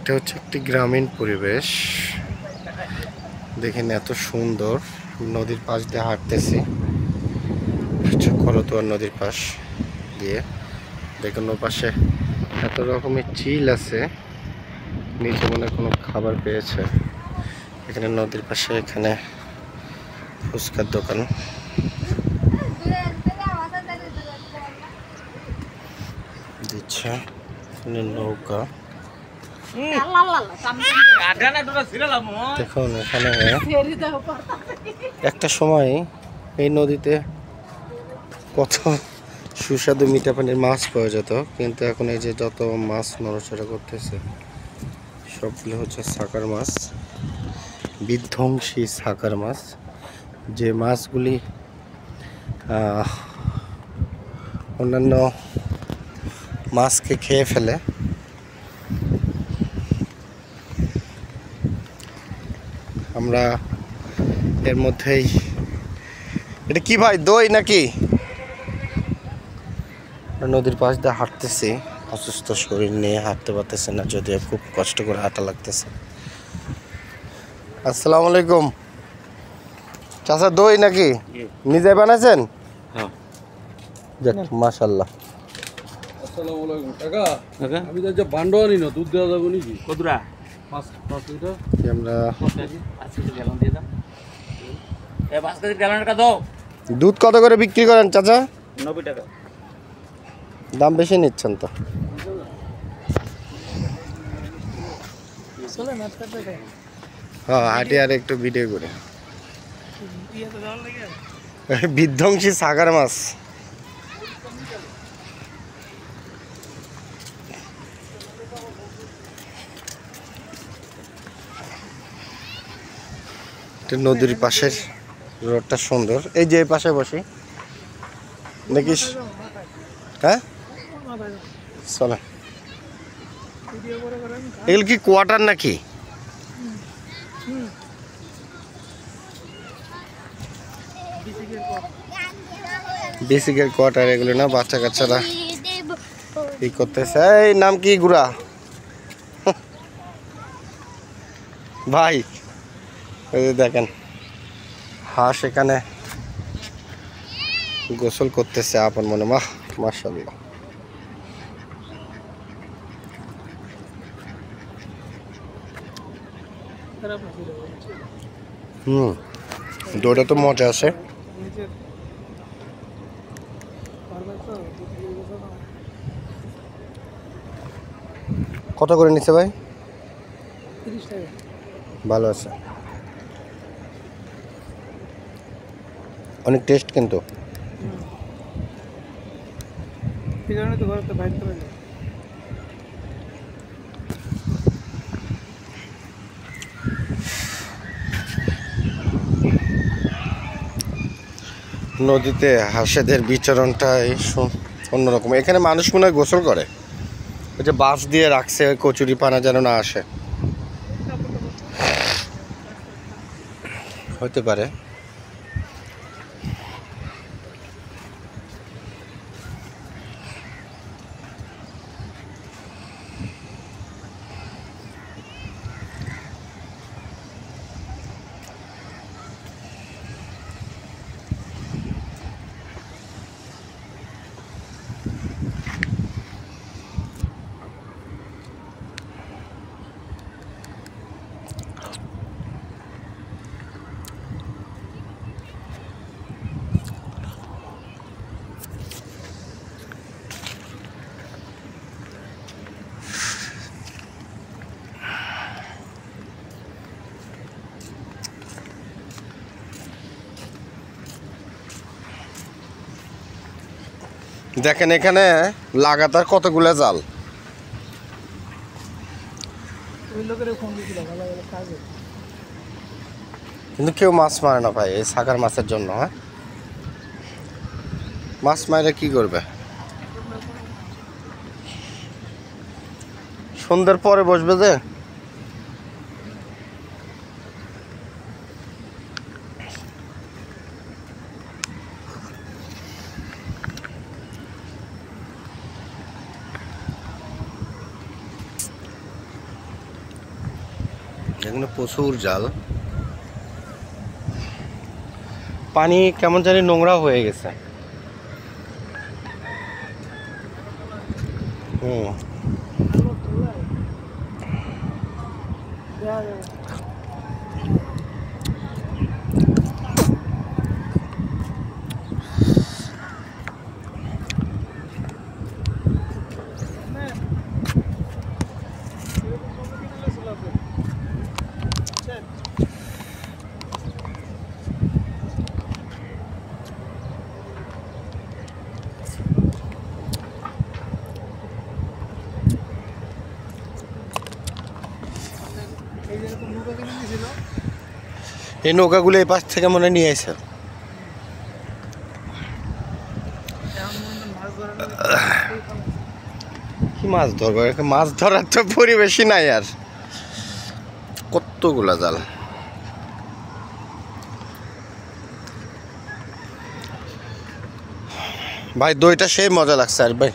এটা হচ্ছে একটি গ্রামীণ পরিবেশ। দেখেন এত সুন্দর, নদীর পাশ দিয়ে হাঁটতেছি, করতোয়া নদীর পাশ দিয়ে। দেখুন ও পাশে এত রকমের চিল আছে, নিচে মনে কোনো খাবার পেয়েছে। এখানে নদীর পাশে এখানে ফুচকার দোকান। দিচ্ছে নৌকা। দেখুন এখানে একটা সময় এই নদীতে কত সুস্বাদু মিঠা পানির মাছ পাওয়া যেত, কিন্তু এখন এই যে যত মাছ নড়াচড়া করতেছে সবগুলো হচ্ছে সাকার মাছ, বিধ্বংসী সাকার মাছ। যে মাছগুলি অন্যান্য মাছকে খেয়ে ফেলে। আমরা এর মধ্যেই, এটা কি ভাই, দই নাকি? নদীর পাশ দিয়ে হাঁটতেছি, অসুস্থ শরীর নিয়ে হাঁটতে পারতেছে না, যদিও খুব কষ্ট করে হাঁটা লাগতেছে। আসসালামু আলাইকুম চাচা, দই নাকি নিজে বানাইছেন? হ্যাঁ। মাশাআল্লাহ। আসসালামু আলাইকুম কাকা। আমি তো যে বান্ডো আনি না, দুধ দেওয়া যাবে নাকি? কতটা? 5 লিটার। আমরা 5 গ্যালন দিয়ে দাও। 5 কেজি গ্যালনের টাকা দাও। দুধ কত করে বিক্রি করেন চাচা? 90 টাকা। দাম বেশি নিচ্ছেন তো। হ্যাঁ, হাঁটি আর একটু ভিডিও করে। বিধ্বংসী সাগর মাছ। নদীর পাশের রোডটা সুন্দর। এই যে পাশে বসি নাকি? হ্যাঁ চলে। এগুলো কি কোয়ার্টার নাকি? বেসিকের কোয়ার্টার এগুলো না, বাচ্চা কাচ্চারা কি করতেছে। এই নাম কি গুড়া ভাই? ওই যে দেখেন হাঁস এখানে গোসল করতেছে আপন মনে। মাশাআল্লাহ। দৌড়ে তো মজা আছে। কত করে নিচ্ছে ভাই? 30 টাকা। ভালো আছে, অনেক টেস্ট কিন্তু। নদীতে হাঁসেদের বিচরণটাই অন্যরকম। এখানে মানুষ মনে হয় গোসল করে, ওই যে বাঁশ দিয়ে রাখছে কচুরি পানা যেন না আসে, হতে পারে। দেখেন এখানে লাগাতার কতগুলো জাল। কিন্তু কেউ মাছ মারে না ভাই এই সাকার মাছের জন্য। হ্যাঁ, মাছ মারে কি করবে? সন্ধ্যার পরে বসবে যে। এখানে প্রচুর জাল। পানি কেমন জানি নোংরা হয়ে গেছে। এই নৌকাগুলো এই পাশ থেকে মনে নিয়ে আসে। কি মাছ ধরবো? মাছ ধরার তো পরিবেশই নাই আর। কতগুলা জাল। ভাই দইটা সেই মজা লাগছে আর ভাই।